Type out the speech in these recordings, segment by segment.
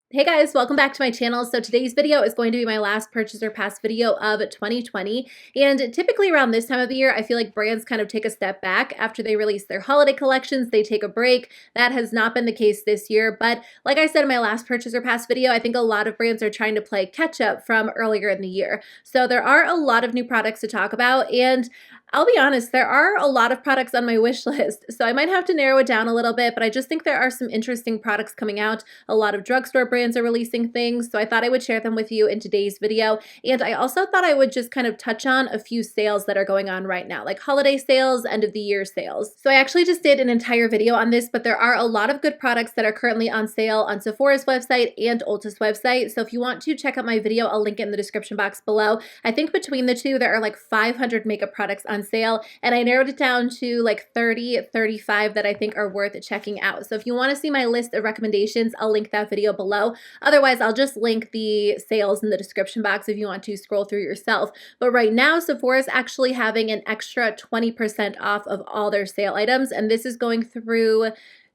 Hey guys, welcome back to my channel. So today's video is going to be my last purchase or pass video of 2020. And typically around this time of the year, I feel like brands kind of take a step back after they release their holiday collections. They take a break. That has not been the case this year. But like I said in my last purchase or pass video, I think a lot of brands are trying to play catch up from earlier in the year. So there are a lot of new products to talk about. And I'll be honest, there are a lot of products on my wish list, so I might have to narrow it down a little bit, but I just think there are some interesting products coming out. A lot of drugstore brands are releasing things, so I thought I would share them with you in today's video. And I also thought I would just kind of touch on a few sales that are going on right now, like holiday sales, end of the year sales. So I actually just did an entire video on this, but there are a lot of good products that are currently on sale on Sephora's website and Ulta's website. So if you want to check out my video, I'll link it in the description box below. I think between the two, there are like 500 makeup products on sale, and I narrowed it down to like 35 that I think are worth checking out. So if you want to see my list of recommendations, I'll link that video below. Otherwise, I'll just link the sales in the description box if you want to scroll through yourself. But right now, Sephora is actually having an extra 20% off of all their sale items, and this is going through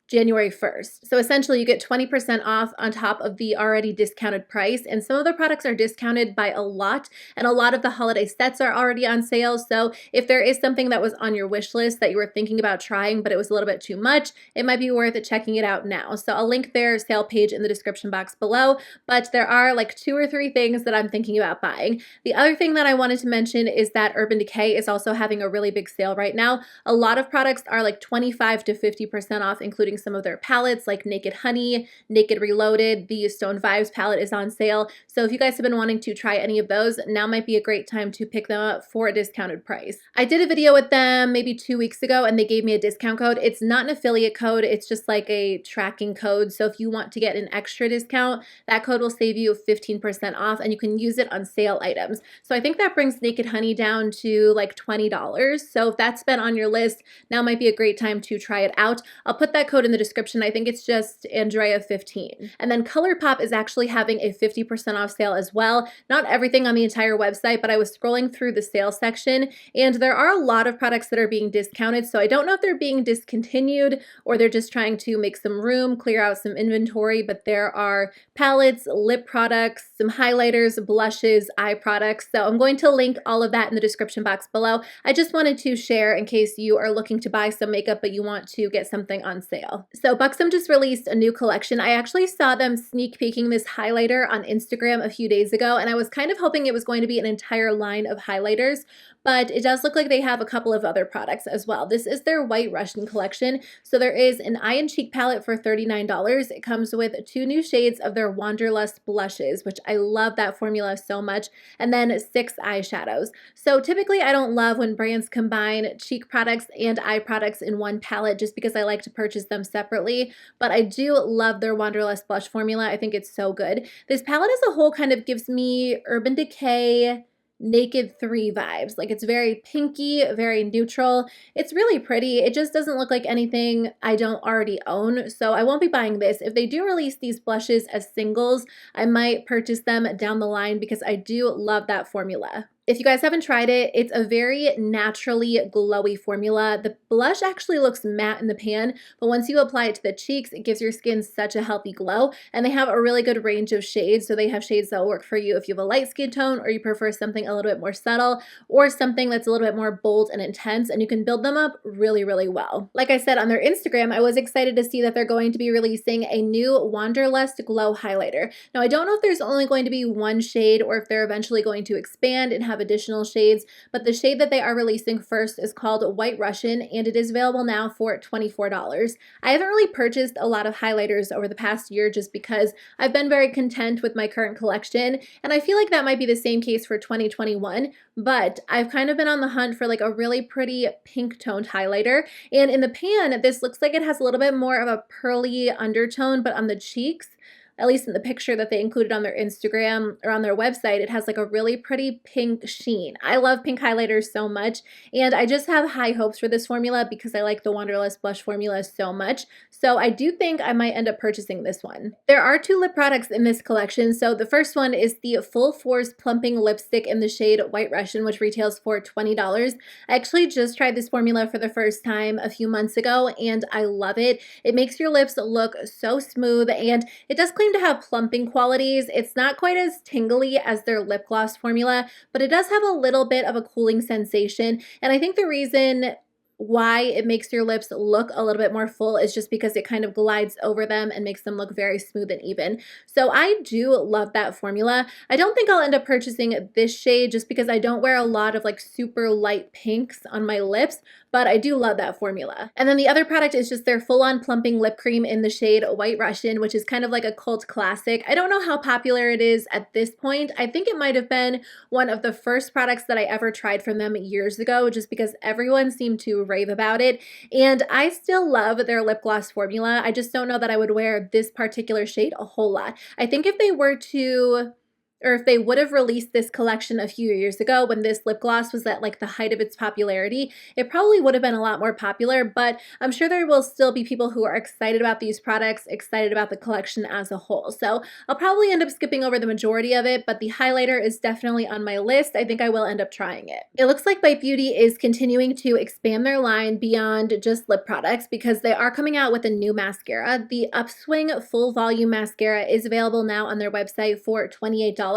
January 1st. So essentially you get 20% off on top of the already discounted price, and some of the products are discounted by a lot, and a lot of the holiday sets are already on sale. So if there is something that was on your wish list that you were thinking about trying but it was a little bit too much, it might be worth checking it out now. So I'll link their sale page in the description box below, but there are like 2 or 3 things that I'm thinking about buying. The other thing that I wanted to mention is that Urban Decay is also having a really big sale right now. A lot of products are like 25 to 50% off, including some of their palettes like Naked Honey, Naked Reloaded. The Stone Vibes palette is on sale. So if you guys have been wanting to try any of those, now might be a great time to pick them up for a discounted price. I did a video with them maybe 2 weeks ago and they gave me a discount code. It's not an affiliate code, it's just like a tracking code. So if you want to get an extra discount, that code will save you 15% off and you can use it on sale items. So I think that brings Naked Honey down to like $20. So if that's been on your list, now might be a great time to try it out. I'll put that code in the description. I think it's just Andrea15. And then ColourPop is actually having a 50% off sale as well. Not everything on the entire website, but I was scrolling through the sales section and there are a lot of products that are being discounted. So I don't know if they're being discontinued or they're just trying to make some room, clear out some inventory, but there are palettes, lip products, some highlighters, blushes, eye products. So I'm going to link all of that in the description box below. I just wanted to share in case you are looking to buy some makeup but you want to get something on sale. So Buxom just released a new collection. I actually saw them sneak peeking this highlighter on Instagram a few days ago, and I was kind of hoping it was going to be an entire line of highlighters, but it does look like they have a couple of other products as well. This is their White Russian collection. So there is an eye and cheek palette for $39. It comes with 2 new shades of their Wanderlust blushes, which I love that formula so much, and then 6 eyeshadows. So typically I don't love when brands combine cheek products and eye products in one palette just because I like to purchase them separately, but I do love their Wanderlust blush formula. I think it's so good. This palette as a whole kind of gives me Urban Decay Naked 3 vibes. Like it's very pinky, very neutral. It's really pretty. It just doesn't look like anything I don't already own, so I won't be buying this. If they do release these blushes as singles, I might purchase them down the line because I do love that formula. If you guys haven't tried it, it's a very naturally glowy formula. The blush actually looks matte in the pan, but once you apply it to the cheeks, it gives your skin such a healthy glow, and they have a really good range of shades. So they have shades that will work for you if you have a light skin tone or you prefer something a little bit more subtle or something that's a little bit more bold and intense, and you can build them up really, really well. Like I said on their Instagram, I was excited to see that they're going to be releasing a new Wanderlust Glow highlighter. Now, I don't know if there's only going to be one shade or if they're eventually going to expand and have additional shades, but the shade that they are releasing first is called White Russian, and it is available now for $24. I haven't really purchased a lot of highlighters over the past year just because I've been very content with my current collection, and I feel like that might be the same case for 2021, but I've kind of been on the hunt for like a really pretty pink toned highlighter, and in the pan, this looks like it has a little bit more of a pearly undertone, but on the cheeks, at least in the picture that they included on their Instagram or on their website, it has like a really pretty pink sheen. I love pink highlighters so much, and I just have high hopes for this formula because I like the Wanderlust blush formula so much. So I do think I might end up purchasing this one. There are 2 lip products in this collection. So the first one is the Full Force Plumping Lipstick in the shade White Russian, which retails for $20. I actually just tried this formula for the first time a few months ago, and I love it. It makes your lips look so smooth, and it does clean claim to have plumping qualities. It's not quite as tingly as their lip gloss formula, but it does have a little bit of a cooling sensation. And I think the reason why it makes your lips look a little bit more full is just because it kind of glides over them and makes them look very smooth and even. So I do love that formula. I don't think I'll end up purchasing this shade just because I don't wear a lot of like super light pinks on my lips, but I do love that formula. And then the other product is just their full-on plumping lip cream in the shade White Russian, which is kind of like a cult classic. I don't know how popular it is at this point. I think it might have been one of the first products that I ever tried from them years ago, just because everyone seemed to rave about it. And I still love their lip gloss formula. I just don't know that I would wear this particular shade a whole lot. I think if they were to, or if they would have released this collection a few years ago when this lip gloss was at like the height of its popularity, it probably would have been a lot more popular, but I'm sure there will still be people who are excited about these products, excited about the collection as a whole. So I'll probably end up skipping over the majority of it, but the highlighter is definitely on my list. I think I will end up trying it. It looks like Bite Beauty is continuing to expand their line beyond just lip products because they are coming out with a new mascara. The Upswing Full Volume Mascara is available now on their website for $28.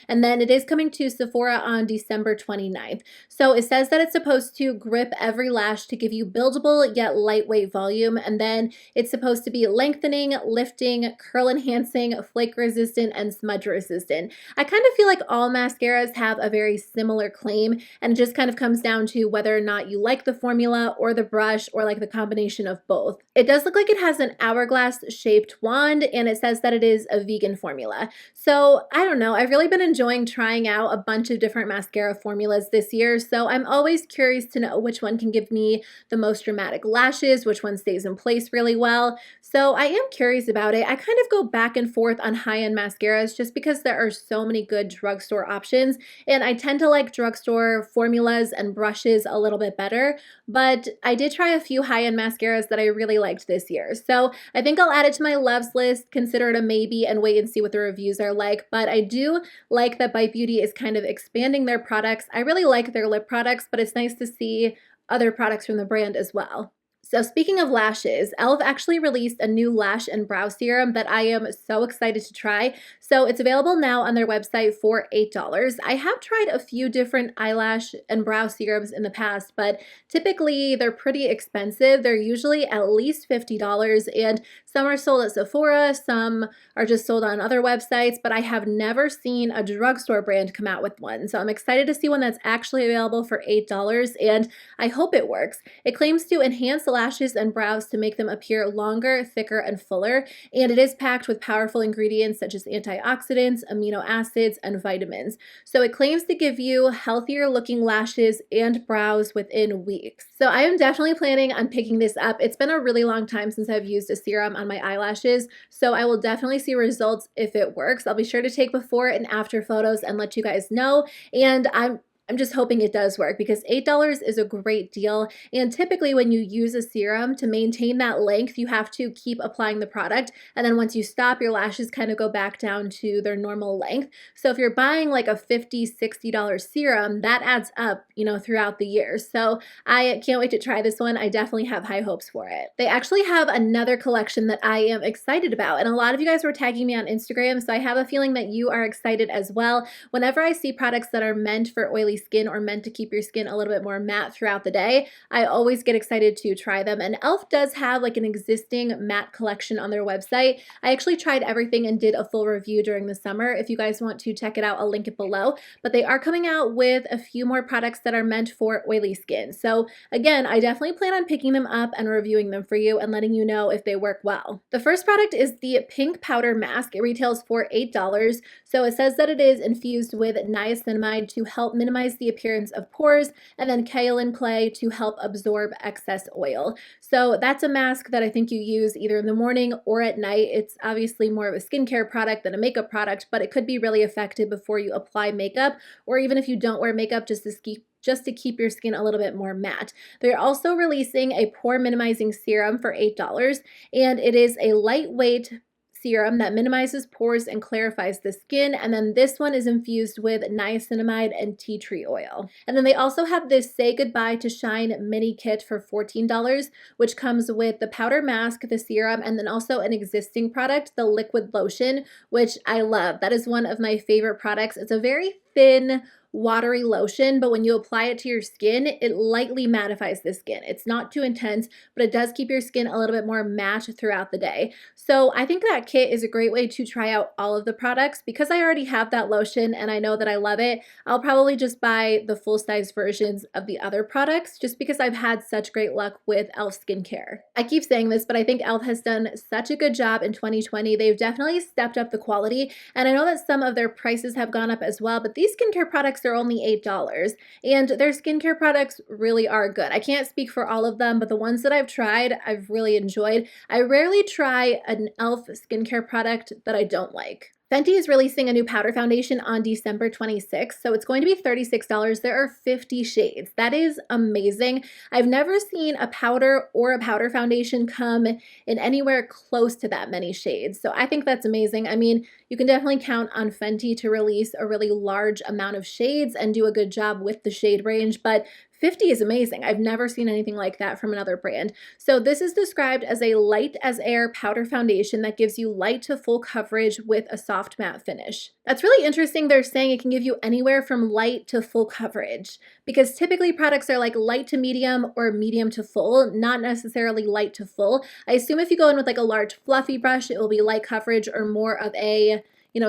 And then it is coming to Sephora on December 29th. So it says that it's supposed to grip every lash to give you buildable yet lightweight volume. And then it's supposed to be lengthening, lifting, curl enhancing, flake resistant, and smudge resistant. I kind of feel like all mascaras have a very similar claim, and it just kind of comes down to whether or not you like the formula or the brush or like the combination of both. It does look like it has an hourglass shaped wand, and it says that it is a vegan formula. So I don't know. I've really been enjoying trying out a bunch of different mascara formulas this year, so I'm always curious to know which one can give me the most dramatic lashes, which one stays in place really well. So I am curious about it. I kind of go back and forth on high-end mascaras just because there are so many good drugstore options, and I tend to like drugstore formulas and brushes a little bit better, but I did try a few high-end mascaras that I really liked this year. So I think I'll add it to my loves list, consider it a maybe, and wait and see what the reviews are like, but I do like that Bite Beauty is kind of expanding their products. I really like their lip products, but it's nice to see other products from the brand as well. So speaking of lashes, e.l.f. actually released a new lash and brow serum that I am so excited to try. So it's available now on their website for $8. I have tried a few different eyelash and brow serums in the past, but typically they're pretty expensive. They're usually at least $50, and some are sold at Sephora, some are just sold on other websites, but I have never seen a drugstore brand come out with one. So I'm excited to see one that's actually available for $8, and I hope it works. It claims to enhance the lashes and brows to make them appear longer, thicker, and fuller, and it is packed with powerful ingredients such as antioxidants, amino acids, and vitamins. So it claims to give you healthier looking lashes and brows within weeks. So I am definitely planning on picking this up. It's been a really long time since I've used a serum on my eyelashes, so I will definitely see results if it works. I'll be sure to take before and after photos and let you guys know, and I'm just hoping it does work because $8 is a great deal, and typically when you use a serum, to maintain that length, you have to keep applying the product, and then once you stop, your lashes kind of go back down to their normal length. So if you're buying like a $50, $60 serum, that adds up, you know, throughout the year. So I can't wait to try this one. I definitely have high hopes for it. They actually have another collection that I am excited about, and a lot of you guys were tagging me on Instagram, so I have a feeling that you are excited as well. Whenever I see products that are meant for oily skin or meant to keep your skin a little bit more matte throughout the day, I always get excited to try them. And e.l.f. does have like an existing matte collection on their website. I actually tried everything and did a full review during the summer. If you guys want to check it out, I'll link it below. But they are coming out with a few more products that are meant for oily skin. So again, I definitely plan on picking them up and reviewing them for you and letting you know if they work well. The first product is the Pink Powder Mask. It retails for $8. So it says that it is infused with niacinamide to help minimize the appearance of pores, and then kaolin clay to help absorb excess oil. So that's a mask that I think you use either in the morning or at night. It's obviously more of a skincare product than a makeup product, but it could be really effective before you apply makeup, or even if you don't wear makeup, just to keep your skin a little bit more matte. They're also releasing a pore minimizing serum for $8, and it is a lightweight serum that minimizes pores and clarifies the skin. And then this one is infused with niacinamide and tea tree oil. And then they also have this Say Goodbye to Shine mini kit for $14, which comes with the powder mask, the serum, and then also an existing product, the liquid lotion, which I love. That is one of my favorite products. It's a very thin, watery lotion, but when you apply it to your skin, it lightly mattifies the skin. It's not too intense, but it does keep your skin a little bit more matte throughout the day. So I think that kit is a great way to try out all of the products. Because I already have that lotion and I know that I love it, I'll probably just buy the full-size versions of the other products just because I've had such great luck with e.l.f. skincare. I keep saying this, but I think e.l.f. has done such a good job in 2020. They've definitely stepped up the quality, and I know that some of their prices have gone up as well, but these skincare products are only $8, and their skincare products really are good. I can't speak for all of them, but the ones that I've tried, I've really enjoyed. I rarely try an e.l.f. skincare product that I don't like. Fenty is releasing a new powder foundation on December 26th, so it's going to be $36. There are 50 shades. That is amazing. I've never seen a powder or a powder foundation come in anywhere close to that many shades, so I think that's amazing. I mean, you can definitely count on Fenty to release a really large amount of shades and do a good job with the shade range, but 50 is amazing. I've never seen anything like that from another brand. So this is described as a light as air powder foundation that gives you light to full coverage with a soft matte finish. That's really interesting. They're saying it can give you anywhere from light to full coverage, because typically products are like light to medium or medium to full, not necessarily light to full. I assume if you go in with like a large fluffy brush, it will be light coverage, or more of a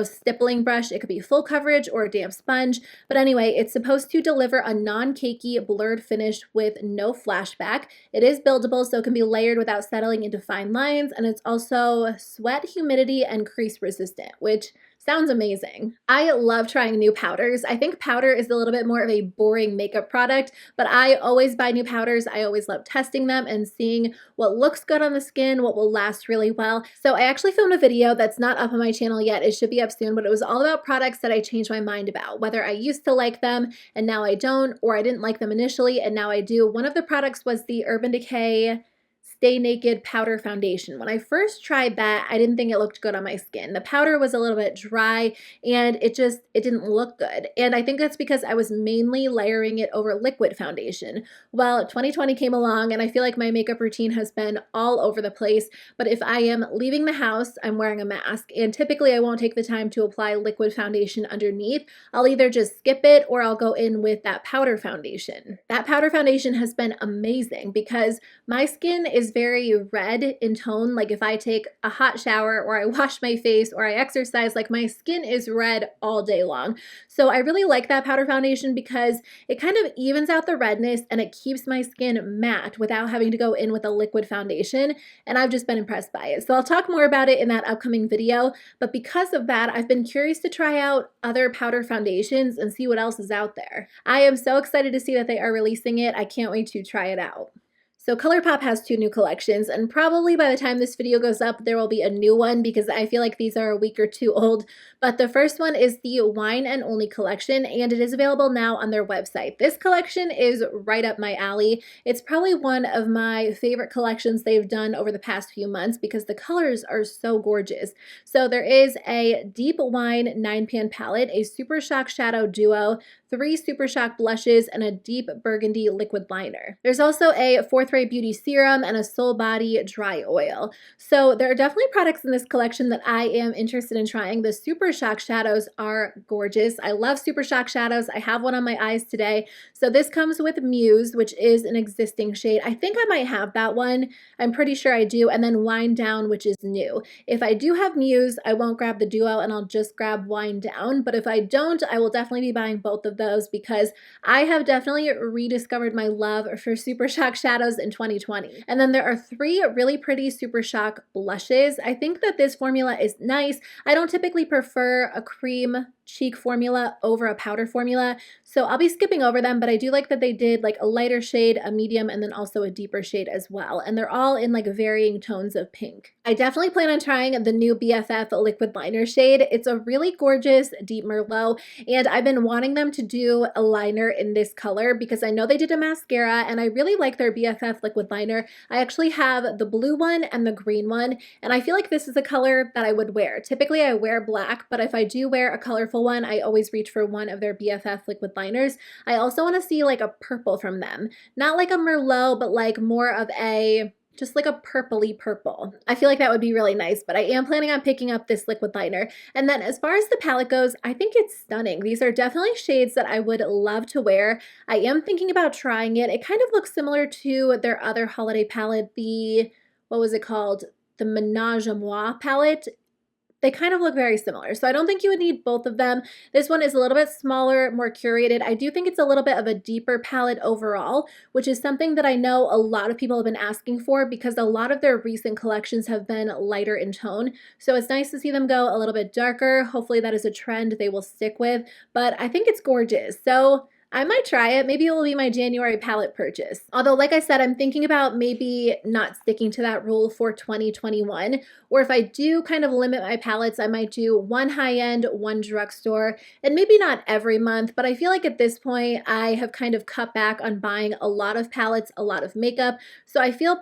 stippling brush, it could be full coverage, or a damp sponge. But anyway, it's supposed to deliver a non-cakey blurred finish with no flashback. It is buildable, so it can be layered without settling into fine lines, and it's also sweat, humidity, and crease resistant, which sounds amazing. I love trying new powders. I think powder is a little bit more of a boring makeup product, but I always buy new powders. I always love testing them and seeing what looks good on the skin, what will last really well. So I actually filmed a video that's not up on my channel yet. It should be up soon, but it was all about products that I changed my mind about, whether I used to like them and now I don't, or I didn't like them initially and now I do. One of the products was the Urban Decay Stay Naked Powder Foundation. When I first tried that, I didn't think it looked good on my skin. The powder was a little bit dry and it didn't look good. And I think that's because I was mainly layering it over liquid foundation. Well, 2020 came along and I feel like my makeup routine has been all over the place. But if I am leaving the house, I'm wearing a mask. And typically I won't take the time to apply liquid foundation underneath. I'll either just skip it or I'll go in with that powder foundation. That powder foundation has been amazing because my skin is very red in tone. Like if I take a hot shower or I wash my face or I exercise, like my skin is red all day long. So I really like that powder foundation because it kind of evens out the redness and it keeps my skin matte without having to go in with a liquid foundation. And I've just been impressed by it. So I'll talk more about it in that upcoming video. But because of that, I've been curious to try out other powder foundations and see what else is out there. I am so excited to see that they are releasing it. I can't wait to try it out. So ColourPop has 2 new collections, and probably by the time this video goes up, there will be a new one because I feel like these are a week or 2 old. But the first one is the Wine and Only collection, and it is available now on their website. This collection is right up my alley. It's probably one of my favorite collections they've done over the past few months because the colors are so gorgeous. So there is a Deep Wine 9-pan palette, a Super Shock Shadow Duo, 3 Super Shock blushes, and a Deep Burgundy liquid liner. There's also a Forthright Beauty serum and a Soul Body dry oil. So there are definitely products in this collection that I am interested in trying. The Super Shock shadows are gorgeous. I love Super Shock shadows. I have one on my eyes today. So this comes with Muse, which is an existing shade. I think I might have that one. I'm pretty sure I do. And then Wind Down, which is new. If I do have Muse, I won't grab the duo and I'll just grab Wind Down. But if I don't, I will definitely be buying both of those because I have definitely rediscovered my love for Super Shock shadows in 2020. And then there are 3 really pretty Super Shock blushes. I think that this formula is nice. I don't typically prefer a cream cheek formula over a powder formula, so I'll be skipping over them, but I do like that they did like a lighter shade, a medium, and then also a deeper shade as well, and they're all in like varying tones of pink. I definitely plan on trying the new BFF liquid liner shade. It's a really gorgeous deep Merlot, and I've been wanting them to do a liner in this color because I know they did a mascara and I really like their BFF liquid liner. I actually have the blue one and the green one, and I feel like this is a color that I would wear. Typically I wear black, but if I do wear a colorful one, I always reach for one of their BFF liquid liners. I also want to see like a purple from them. Not like a Merlot, but like more of a just like a purpley purple. I feel like that would be really nice, but I am planning on picking up this liquid liner. And then as far as the palette goes, I think it's stunning. These are definitely shades that I would love to wear. I am thinking about trying it. It kind of looks similar to their other holiday palette, what was it called? The Menage a Moi palette. They kind of look very similar, so I don't think you would need both of them. This one is a little bit smaller, more curated. I do think it's a little bit of a deeper palette overall, which is something that I know a lot of people have been asking for because a lot of their recent collections have been lighter in tone. So it's nice to see them go a little bit darker. Hopefully that is a trend they will stick with, but I think it's gorgeous. So I might try it. Maybe it will be my January palette purchase. Although, like I said, I'm thinking about maybe not sticking to that rule for 2021. Or if I do kind of limit my palettes, I might do one high-end, one drugstore, and maybe not every month. But I feel like at this point, I have kind of cut back on buying a lot of palettes, a lot of makeup. So I feel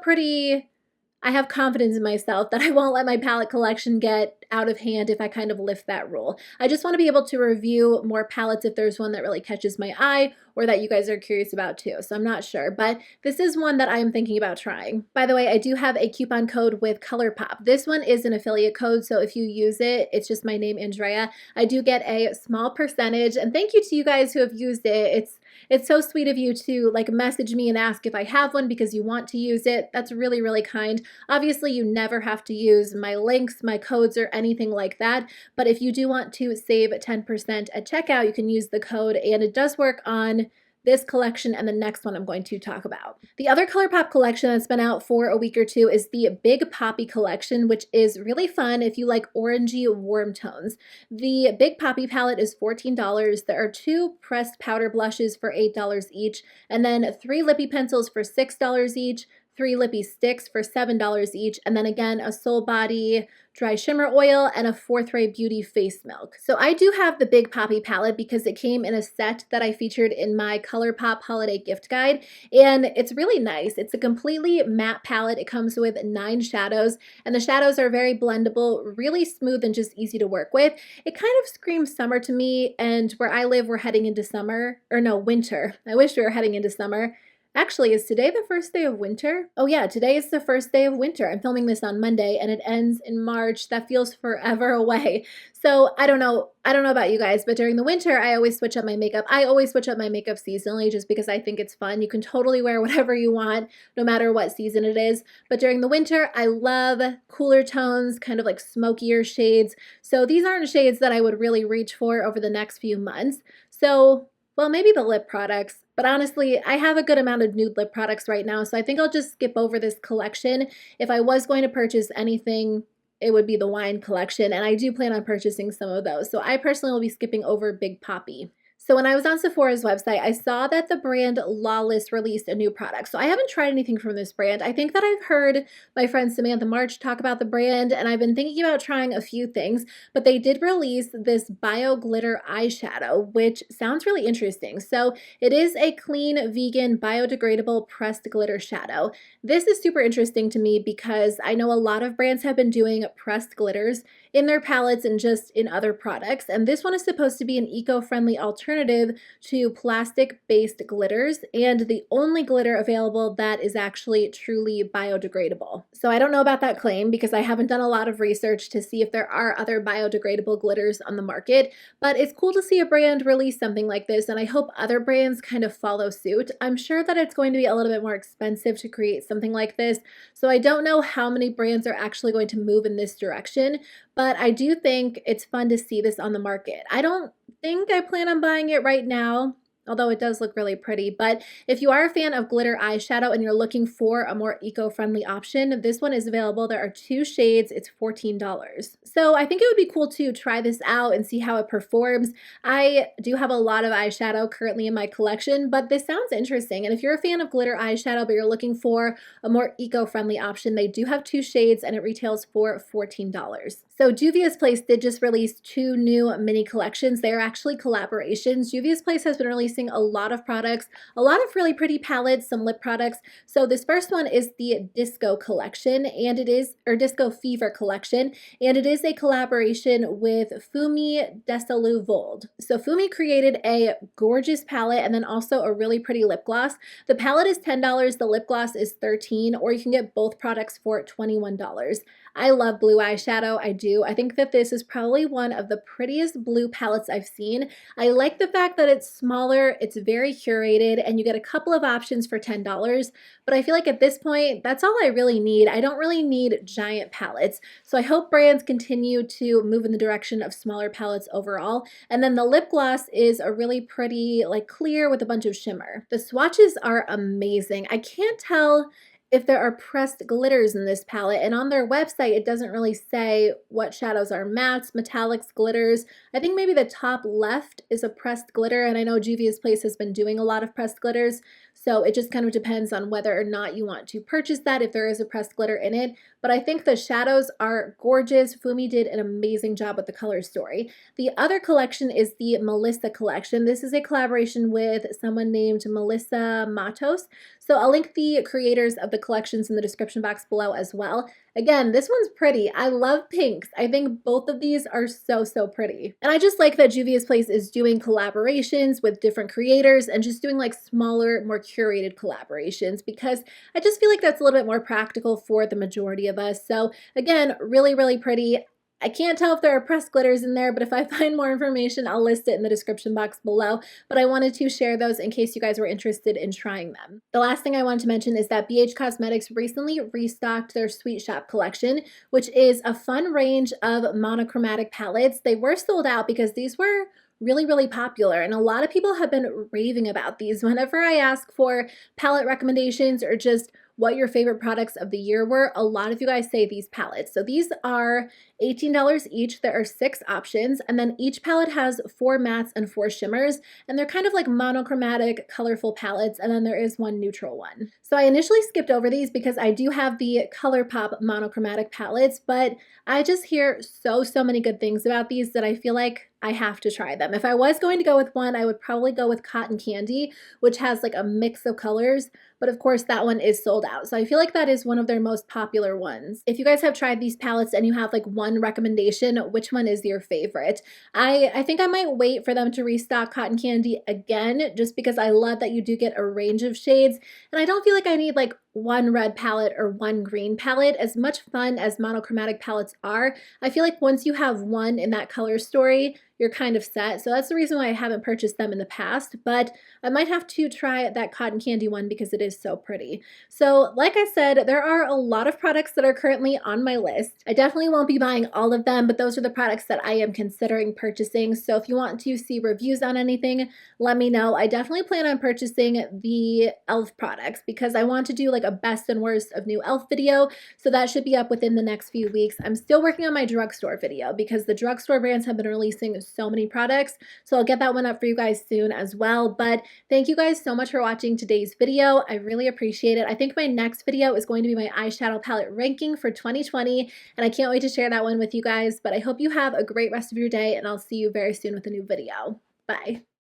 I have confidence in myself that I won't let my palette collection get out of hand if I kind of lift that rule. I just want to be able to review more palettes if there's one that really catches my eye or that you guys are curious about too. So I'm not sure, but this is one that I'm thinking about trying. By the way, I do have a coupon code with ColourPop. This one is an affiliate code, so if you use it, it's just my name, Andrea. I do get a small percentage, and thank you to you guys who have used it. It's so sweet of you to like message me and ask if I have one because you want to use it. That's really, really kind. Obviously, you never have to use my links, my codes, or anything like that. But if you do want to save 10% at checkout, you can use the code, and it does work on this collection and the next one I'm going to talk about. The other ColourPop collection that's been out for a week or two is the Big Poppy collection, which is really fun if you like orangey warm tones. The Big Poppy palette is $14. There are 2 pressed powder blushes for $8 each, and then 3 lippy pencils for $6 each, 3 lippy sticks for $7 each, and then again a Soul Body dry shimmer oil and a 4th Ray Beauty face milk. So I do have the Big Poppy palette because it came in a set that I featured in my ColourPop holiday gift guide, and it's really nice. It's a completely matte palette. It comes with 9 shadows, and the shadows are very blendable, really smooth and just easy to work with. It kind of screams summer to me, and where I live, we're heading into summer, or no, winter. I wish we were heading into summer. Actually, is today the first day of winter? Oh yeah, today is the first day of winter. I'm filming this on Monday and it ends in March. That feels forever away. So I don't know about you guys, but during the winter, I always switch up my makeup. I always switch up my makeup seasonally just because I think it's fun. You can totally wear whatever you want, no matter what season it is. But during the winter, I love cooler tones, kind of like smokier shades. So these aren't shades that I would really reach for over the next few months. So, well, maybe the lip products. But honestly, I have a good amount of nude lip products right now, so I think I'll just skip over this collection. If I was going to purchase anything, it would be the wine collection, and I do plan on purchasing some of those. So I personally will be skipping over Big Poppy. So when I was on Sephora's website, I saw that the brand Lawless released a new product. So I haven't tried anything from this brand. I think that I've heard my friend Samantha March talk about the brand, and I've been thinking about trying a few things, but they did release this Bioglitter eyeshadow, which sounds really interesting. So it is a clean, vegan, biodegradable pressed glitter shadow. This is super interesting to me because I know a lot of brands have been doing pressed glitters in their palettes and just in other products, and this one is supposed to be an eco-friendly alternative to plastic-based glitters and the only glitter available that is actually truly biodegradable. So I don't know about that claim because I haven't done a lot of research to see if there are other biodegradable glitters on the market, but it's cool to see a brand release something like this, and I hope other brands kind of follow suit. I'm sure that it's going to be a little bit more expensive to create something like this, so I don't know how many brands are actually going to move in this direction, but I do think it's fun to see this on the market. I don't think I plan on buying it right now, although it does look really pretty. But if you are a fan of glitter eyeshadow and you're looking for a more eco-friendly option, this one is available. There are 2 shades. It's $14. So I think it would be cool to try this out and see how it performs. I do have a lot of eyeshadow currently in my collection, but this sounds interesting. And if you're a fan of glitter eyeshadow, but you're looking for a more eco-friendly option, they do have 2 shades and it retails for $14. So Juvia's Place did just release 2 new mini collections. They are actually collaborations. Juvia's Place has been releasing a lot of products, a lot of really pretty palettes, some lip products. So this first one is the Disco collection, and it is, or Disco Fever collection, and it is a collaboration with Fumi Desalu Vold. So Fumi created a gorgeous palette and then also a really pretty lip gloss. The palette is $10, the lip gloss is $13, or you can get both products for $21. I love blue eyeshadow, I do. I think that this is probably one of the prettiest blue palettes I've seen. I like the fact that it's smaller, it's very curated, and you get a couple of options for $10, but I feel like at this point, that's all I really need. I don't really need giant palettes, so I hope brands continue to move in the direction of smaller palettes overall. And then the lip gloss is a really pretty, like clear with a bunch of shimmer. The swatches are amazing. I can't tell if there are pressed glitters in this palette, and on their website it doesn't really say what shadows are mattes, metallics, glitters. I think maybe the top left is a pressed glitter, and I know Juvia's Place has been doing a lot of pressed glitters, so it just kind of depends on whether or not you want to purchase that if there is a pressed glitter in it. But I think the shadows are gorgeous. Fumi did an amazing job with the color story. The other collection is the Melissa collection. This is a collaboration with someone named Melissa Matos. So I'll link the creators of the collections in the description box below as well. Again, this one's pretty. I love pinks. I think both of these are so, so pretty. And I just like that Juvia's Place is doing collaborations with different creators and just doing like smaller, more curated collaborations, because I just feel like that's a little bit more practical for the majority of us. So again, really, really pretty. I can't tell if there are pressed glitters in there, but if I find more information, I'll list it in the description box below. But I wanted to share those in case you guys were interested in trying them. The last thing I wanted to mention is that BH Cosmetics recently restocked their Sweet Shop collection, which is a fun range of monochromatic palettes. They were sold out because these were really, really popular, and a lot of people have been raving about these. Whenever I ask for palette recommendations or just what your favorite products of the year were, a lot of you guys say these palettes. So these are $18 each. There are 6 options, and then each palette has 4 mattes and 4 shimmers, and they're kind of like monochromatic, colorful palettes, and then there is one neutral one. So I initially skipped over these because I do have the ColourPop monochromatic palettes, but I just hear so many good things about these that I feel like I have to try them. If I was going to go with one, I would probably go with Cotton Candy, which has like a mix of colors, but of course that one is sold out. So I feel like that is one of their most popular ones. If you guys have tried these palettes and you have like one recommendation, which one is your favorite? I think I might wait for them to restock Cotton Candy again, just because I love that you do get a range of shades, and I don't feel like I need like one red palette or one green palette. As much fun as monochromatic palettes are, I feel like once you have one in that color story, you're kind of set. So that's the reason why I haven't purchased them in the past, but I might have to try that Cotton Candy one because it is so pretty. So like I said, there are a lot of products that are currently on my list. I definitely won't be buying all of them, but those are the products that I am considering purchasing. So if you want to see reviews on anything, let me know. I definitely plan on purchasing the e.l.f. products because I want to do like a best and worst of new e.l.f. video. So that should be up within the next few weeks. I'm still working on my drugstore video because the drugstore brands have been releasing so many products. So I'll get that one up for you guys soon as well. But thank you guys so much for watching today's video. I really appreciate it. I think my next video is going to be my eyeshadow palette ranking for 2020, and I can't wait to share that one with you guys. But I hope you have a great rest of your day, and I'll see you very soon with a new video. Bye.